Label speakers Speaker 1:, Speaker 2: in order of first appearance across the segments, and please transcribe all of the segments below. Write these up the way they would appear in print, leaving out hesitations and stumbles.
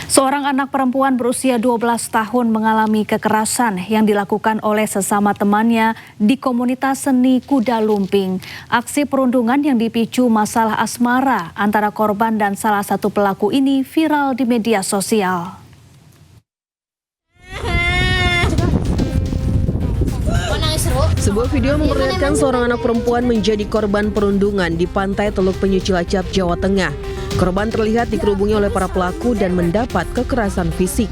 Speaker 1: Seorang anak perempuan berusia 12 tahun mengalami kekerasan yang dilakukan oleh sesama temannya di komunitas seni kuda lumping. Aksi perundungan yang dipicu masalah asmara antara korban dan salah satu pelaku ini viral di media sosial.
Speaker 2: Sebuah video memperlihatkan seorang anak perempuan menjadi korban perundungan di pantai Teluk Penyu Cilacap, Jawa Tengah. Korban terlihat dikerubungi oleh para pelaku dan mendapat kekerasan fisik.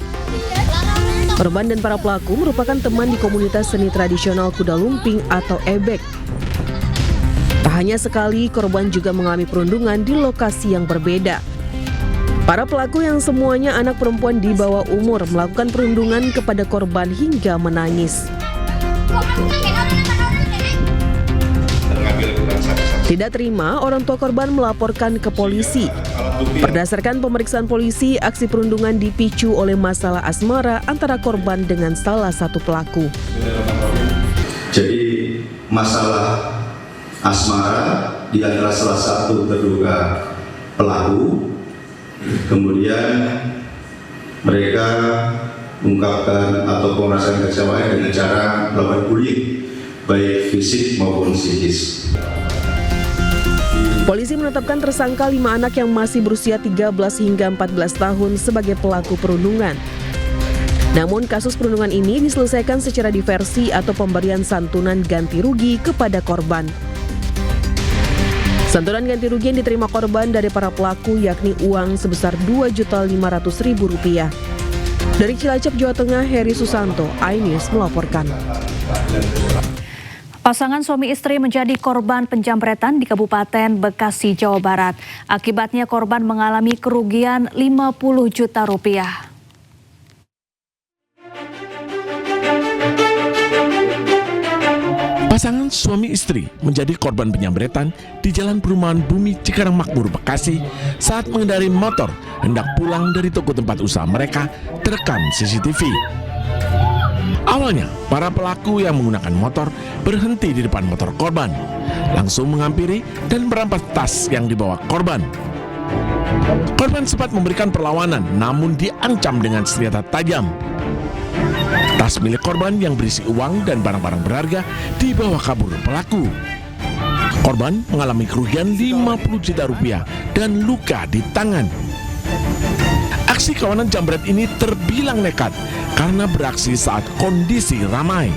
Speaker 2: Korban dan para pelaku merupakan teman di komunitas seni tradisional kuda lumping atau ebek. Tak hanya sekali, korban juga mengalami perundungan di lokasi yang berbeda. Para pelaku yang semuanya anak perempuan di bawah umur melakukan perundungan kepada korban hingga menangis. Tidak terima, orang tua korban melaporkan ke polisi. Berdasarkan pemeriksaan polisi, aksi perundungan dipicu oleh masalah asmara antara korban dengan salah satu pelaku.
Speaker 3: Jadi masalah asmara di antara salah satu terduga pelaku, kemudian mereka mengungkapkan atau merasakan kecewaan dengan cara melakukan bullying, baik fisik maupun psikis.
Speaker 2: Polisi menetapkan tersangka 5 anak yang masih berusia 13 hingga 14 tahun sebagai pelaku perundungan. Namun kasus perundungan ini diselesaikan secara diversi atau pemberian santunan ganti rugi kepada korban. Santunan ganti rugi yang diterima korban dari para pelaku yakni uang sebesar Rp2.500.000. Dari Cilacap, Jawa Tengah, Heri Susanto, iNews melaporkan.
Speaker 1: Pasangan suami istri menjadi korban penjamretan di Kabupaten Bekasi, Jawa Barat. Akibatnya korban mengalami kerugian Rp50 juta.
Speaker 4: Pasangan suami istri menjadi korban penjamretan di Jalan Perumahan Bumi Cikarang Makmur, Bekasi saat mengendarai motor hendak pulang dari toko tempat usaha mereka terekam CCTV. Awalnya, para pelaku yang menggunakan motor berhenti di depan motor korban, langsung menghampiri dan merampas tas yang dibawa korban. Korban sempat memberikan perlawanan, namun diancam dengan senjata tajam. Tas milik korban yang berisi uang dan barang-barang berharga dibawa kabur pelaku. Korban mengalami kerugian Rp50 juta dan luka di tangan. Aksi kawanan jambret ini terbilang nekat karena beraksi saat kondisi ramai.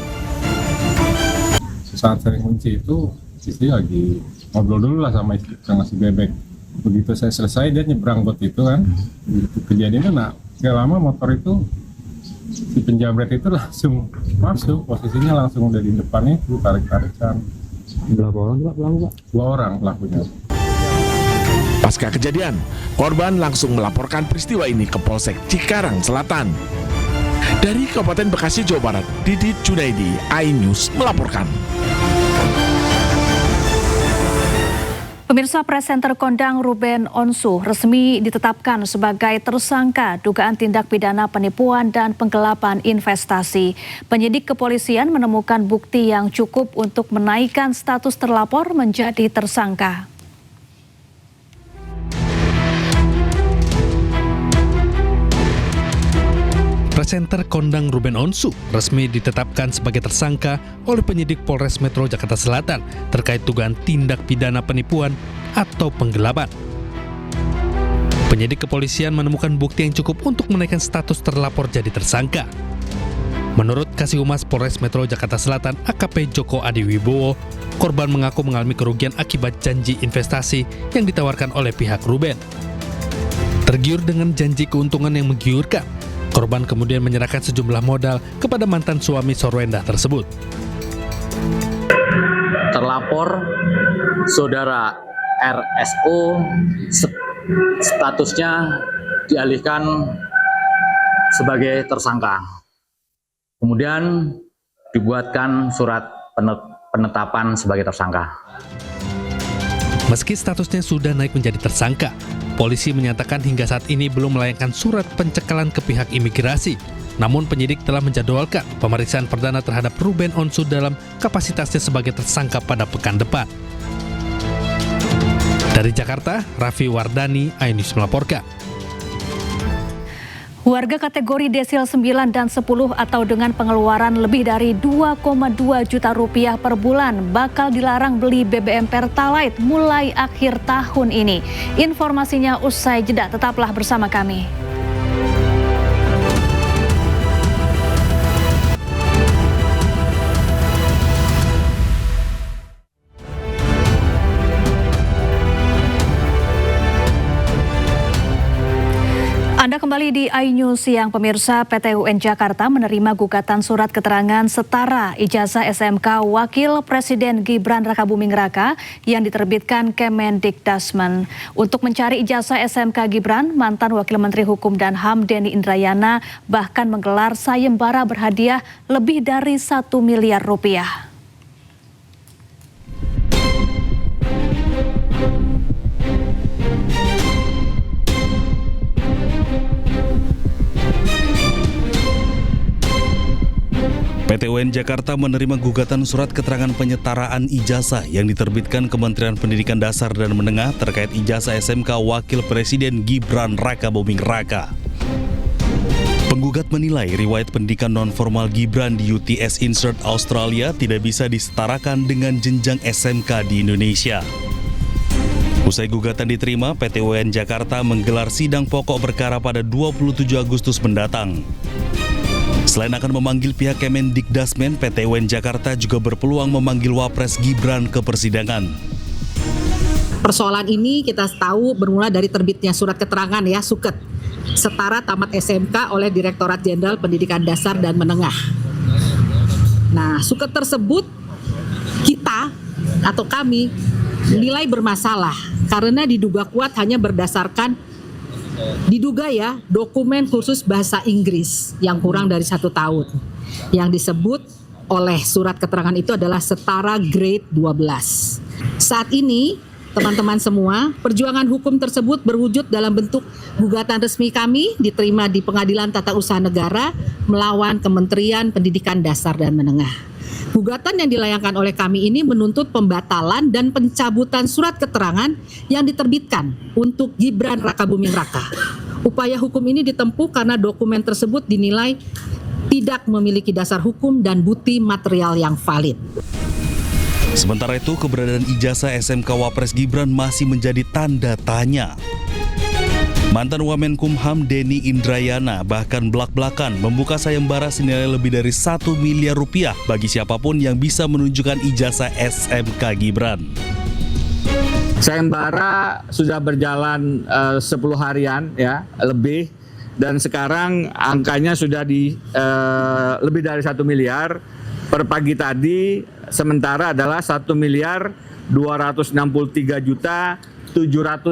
Speaker 5: Saat sering kunci itu, istri lagi ngobrol dulu lah sama si bebek. Begitu saya selesai, dia nyebrang bot itu kan. Kejadiannya gak lama motor itu, si penjamret itu langsung masuk, posisinya langsung udah di depannya itu, tarik-tarikan.
Speaker 6: Berapa orang Pak pelaku, Pak?
Speaker 5: 2 orang pelakunya.
Speaker 4: Pasca kejadian, korban langsung melaporkan peristiwa ini ke Polsek Cikarang Selatan. Dari Kabupaten Bekasi, Jawa Barat, Didi Junaidi, iNews melaporkan.
Speaker 1: Pemirsa, presenter kondang Ruben Onsu resmi ditetapkan sebagai tersangka dugaan tindak pidana penipuan dan penggelapan investasi. Penyidik kepolisian menemukan bukti yang cukup untuk menaikkan status terlapor menjadi tersangka.
Speaker 7: Presenter kondang Ruben Onsu resmi ditetapkan sebagai tersangka oleh penyidik Polres Metro Jakarta Selatan terkait dugaan tindak pidana penipuan atau penggelapan. Penyidik kepolisian menemukan bukti yang cukup untuk menaikkan status terlapor jadi tersangka. Menurut Kasih Humas Polres Metro Jakarta Selatan AKP Joko Adiwibowo, korban mengaku mengalami kerugian akibat janji investasi yang ditawarkan oleh pihak Ruben. Tergiur dengan janji keuntungan yang menggiurkan, korban kemudian menyerahkan sejumlah modal kepada mantan suami Sorwenda tersebut.
Speaker 8: Terlapor saudara RSO statusnya dialihkan sebagai tersangka. Kemudian dibuatkan surat penetapan sebagai tersangka.
Speaker 7: Meski statusnya sudah naik menjadi tersangka, polisi menyatakan hingga saat ini belum melayangkan surat pencekalan ke pihak imigrasi. Namun penyidik telah menjadwalkan pemeriksaan perdana terhadap Ruben Onsu dalam kapasitasnya sebagai tersangka pada pekan depan. Dari Jakarta, Raffi Wardani, iNews melaporkan.
Speaker 1: Warga kategori desil 9 dan 10 atau dengan pengeluaran lebih dari 2,2 juta rupiah per bulan bakal dilarang beli BBM Pertalite mulai akhir tahun ini. Informasinya usai jeda, tetaplah bersama kami. Anda kembali di iNews Siang, pemirsa. PT UN Jakarta menerima gugatan surat keterangan setara ijazah SMK Wakil Presiden Gibran Rakabuming Raka yang diterbitkan Kemendikdasmen. Untuk mencari ijazah SMK Gibran, mantan Wakil Menteri Hukum dan HAM Denny Indrayana bahkan menggelar sayembara berhadiah lebih dari 1 miliar rupiah.
Speaker 9: PT UN Jakarta menerima gugatan surat keterangan penyetaraan ijazah yang diterbitkan Kementerian Pendidikan Dasar dan Menengah terkait ijazah SMK Wakil Presiden Gibran Rakabuming Raka. Penggugat menilai riwayat pendidikan non-formal Gibran di UTS Insert Australia tidak bisa disetarakan dengan jenjang SMK di Indonesia. Usai gugatan diterima, PT UN Jakarta menggelar sidang pokok perkara pada 27 Agustus mendatang. Selain akan memanggil pihak Kemendikdasmen, PT UN Jakarta juga berpeluang memanggil Wapres Gibran ke persidangan.
Speaker 10: Persoalan ini kita tahu bermula dari terbitnya surat keterangan suket setara tamat SMK oleh Direktorat Jenderal Pendidikan Dasar dan Menengah. Nah, suket tersebut kita atau kami nilai bermasalah karena diduga kuat hanya berdasarkan dokumen khusus bahasa Inggris yang kurang dari 1 tahun. Yang disebut oleh surat keterangan itu adalah setara grade 12. Saat ini, teman-teman semua, perjuangan hukum tersebut berwujud dalam bentuk gugatan resmi kami diterima di Pengadilan Tata Usaha Negara melawan Kementerian Pendidikan Dasar dan Menengah. Gugatan yang dilayangkan oleh kami ini menuntut pembatalan dan pencabutan surat keterangan yang diterbitkan untuk Gibran Rakabuming Raka. Upaya hukum ini ditempuh karena dokumen tersebut dinilai tidak memiliki dasar hukum dan bukti material yang valid.
Speaker 9: Sementara itu, keberadaan ijazah SMK Wapres Gibran masih menjadi tanda tanya. Mantan Wamenkumham Denny Indrayana bahkan belak-belakan membuka sayembara senilai lebih dari 1 miliar rupiah bagi siapapun yang bisa menunjukkan ijazah SMK Gibran.
Speaker 11: Sayembara sudah berjalan 10 harian lebih, dan sekarang angkanya sudah di lebih dari 1 miliar. Per pagi tadi sementara adalah 1 miliar 263 juta 700